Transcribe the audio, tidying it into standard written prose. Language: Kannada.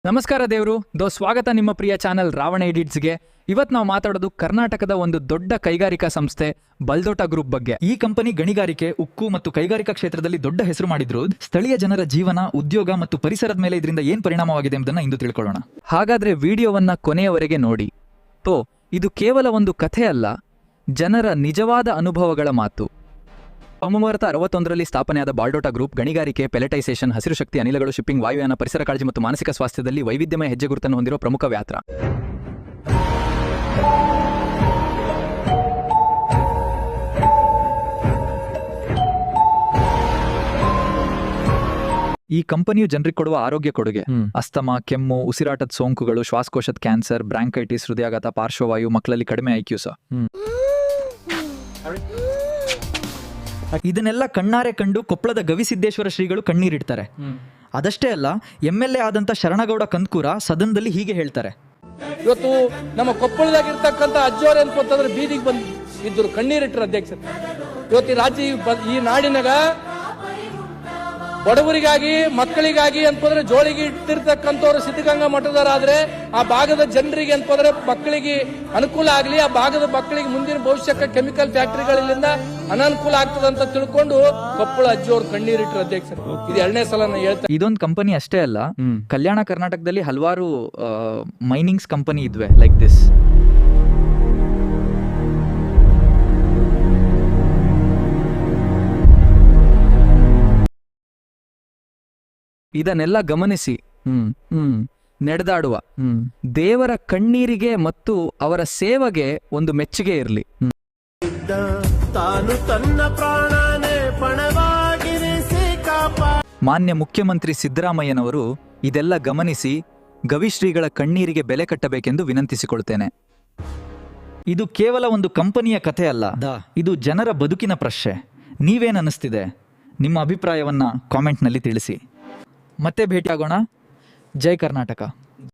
ನಮಸ್ಕಾರ ದೇವರು ಸ್ವಾಗತ ನಿಮ್ಮ ಪ್ರಿಯ ಚಾನೆಲ್ ರಾವಣ ಎಡಿಟ್ಸ್ಗೆ. ಇವತ್ತು ನಾವು ಮಾತಾಡೋದು ಕರ್ನಾಟಕದ ಒಂದು ದೊಡ್ಡ ಕೈಗಾರಿಕಾ ಸಂಸ್ಥೆ ಬಲ್ದೋಟ ಗ್ರೂಪ್ ಬಗ್ಗೆ. ಈ ಕಂಪನಿ ಗಣಿಗಾರಿಕೆ, ಉಕ್ಕು ಮತ್ತು ಕೈಗಾರಿಕಾ ಕ್ಷೇತ್ರದಲ್ಲಿ ದೊಡ್ಡ ಹೆಸರು ಮಾಡಿದ್ರು. ಸ್ಥಳೀಯ ಜನರ ಜೀವನ, ಉದ್ಯೋಗ ಮತ್ತು ಪರಿಸರದ ಮೇಲೆ ಇದರಿಂದ ಏನು ಪರಿಣಾಮವಾಗಿದೆ ಎಂಬುದನ್ನು ಇಂದು ತಿಳ್ಕೊಳ್ಳೋಣ. ಹಾಗಾದ್ರೆ ವಿಡಿಯೋವನ್ನ ಕೊನೆಯವರೆಗೆ ನೋಡಿ. ಇದು ಕೇವಲ ಒಂದು ಕಥೆ ಅಲ್ಲ, ಜನರ ನಿಜವಾದ ಅನುಭವಗಳ ಮಾತು. 1961ರಲ್ಲಿ ಸ್ಥಾಪನೆಯಾದ ಬಾಲ್ಡೋಟ ಗ್ರೂಪ್ ಗಣಿಗಾರಿಕೆ, ಪೆಲೆಟೈಸೇಷನ್, ಹಸಿರು ಶಕ್ತಿ, ಅನಿಲಗಳು, ಶಿಪ್ಪಿಂಗ್, ವಾಯುಯಾನ, ಪರಿಸರ ಕಾಳಜಿ ಮತ್ತು ಮಾನಸಿಕ ಸ್ವಾಸ್ಥ್ಯದಲ್ಲಿ ವೈವಿಧ್ಯಮಯ ಹೆಜ್ಜೆ ಗುರುತನ್ನು ಹೊಂದಿರುವ ಪ್ರಮುಖ ವ್ಯಾಪಾರ. ಈ ಕಂಪನಿಯು ಜನರಿಗೆ ಕೊಡುವ ಆರೋಗ್ಯ ಕೊಡುಗೆ ಅಸ್ತಮಾ, ಕೆಮ್ಮು, ಉಸಿರಾಟದ ಸೋಂಕುಗಳು, ಶ್ವಾಸಕೋಶದ ಕ್ಯಾನ್ಸರ್, ಬ್ರಾಂಕೈಟಿಸ್, ಹೃದಯಾಘಾತ, ಪಾರ್ಶ್ವವಾಯು, ಮಕ್ಕಳಲ್ಲಿ ಕಡಿಮೆ ಐಕ್ಯೂ ಸಹ ಇದನ್ನೆಲ್ಲ ಕಣ್ಣಾರೆ ಕಂಡು ಕೊಪ್ಪಳದ ಗವಿಸಿದ್ದೇಶ್ವರ ಶ್ರೀಗಳು ಕಣ್ಣೀರಿಡ್ತಾರೆ. ಅದಷ್ಟೇ ಅಲ್ಲ, MLA ಆದಂತ ಶರಣಗೌಡ ಕಂದಕೂರ ಸದನದಲ್ಲಿ ಹೀಗೆ ಹೇಳ್ತಾರೆ. ಇವತ್ತು ನಮ್ಮ ಕೊಪ್ಪಳದಾಗಿರ್ತಕ್ಕಂಥ ಅಜ್ಜೋರೆ ಅನ್ಕೋತಂದ್ರೆ ಬೀದಿಗೆ ಬಂದು ಇದ್ರು, ಕಣ್ಣೀರಿಟ್ಟರು ಅಧ್ಯಕ್ಷರು. ಇವತ್ತು ಈ ರಾಜ್ಯ ಈ ನಾಡಿನಾಗ ಬಡವರಿಗಾಗಿ, ಮಕ್ಕಳಿಗಾಗಿ ಅನ್ಕೋದ್ರೆ ಜೋಳಿಗೆ ಇಟ್ಟಿರ್ತಕ್ಕಂಥವ್ರು ಸಿದ್ಧಗಂಗಾ ಮಠದವರಾದ್ರೆ ಆ ಭಾಗದ ಜನರಿಗೆ ಅನ್ಕೋದ್ರೆ ಮಕ್ಕಳಿಗೆ ಅನುಕೂಲ ಆಗಲಿ, ಆ ಭಾಗದ ಮಕ್ಕಳಿಗೆ ಮುಂದಿನ ಭವಿಷ್ಯಕ್ಕೆ ಕೆಮಿಕಲ್ ಫ್ಯಾಕ್ಟರಿಗಳಿಂದ ಅನಾನುಕೂಲ ಆಗ್ತದಂತ ತಿಳ್ಕೊಂಡು ಕೊಪ್ಪಳ ಅಜ್ಜಿಯವ್ರು ಕಣ್ಣೀರಿಟ್ಟರು ಅಧ್ಯಕ್ಷರು. ಇದು 2ನೇ ಸಲ ನಾನು ಹೇಳ್ತೇನೆ. ಇದೊಂದು ಕಂಪನಿ ಅಷ್ಟೇ ಅಲ್ಲ, ಕಲ್ಯಾಣ ಕರ್ನಾಟಕದಲ್ಲಿ ಹಲವಾರು ಮೈನಿಂಗ್ಸ್ ಕಂಪನಿ ಇದ್ವೆ ಲೈಕ್ ದಿಸ್. ಇದನ್ನೆಲ್ಲ ಗಮನಿಸಿ ನಡೆದಾಡುವ ದೇವರ ಕಣ್ಣೀರಿಗೆ ಮತ್ತು ಅವರ ಸೇವೆಗೆ ಒಂದು ಮೆಚ್ಚುಗೆ ಇರಲಿ. ಮಾನ್ಯ ಮುಖ್ಯಮಂತ್ರಿ ಸಿದ್ದರಾಮಯ್ಯನವರು ಇದೆಲ್ಲ ಗಮನಿಸಿ ಗವಿಶ್ರೀಗಳ ಕಣ್ಣೀರಿಗೆ ಬೆಲೆ ಕಟ್ಟಬೇಕೆಂದು ವಿನಂತಿಸಿಕೊಳ್ತೇನೆ. ಇದು ಕೇವಲ ಒಂದು ಕಂಪನಿಯ ಕಥೆ ಅಲ್ಲ, ಇದು ಜನರ ಬದುಕಿನ ಪ್ರಶ್ನೆ. ನೀವೇನು ಅನ್ನಿಸ್ತಿದೆ? ನಿಮ್ಮ ಅಭಿಪ್ರಾಯವನ್ನ ಕಾಮೆಂಟ್ನಲ್ಲಿ ತಿಳಿಸಿ. ಮತ್ತೆ ಭೇಟಿಯಾಗೋಣ. ಜೈ ಕರ್ನಾಟಕ.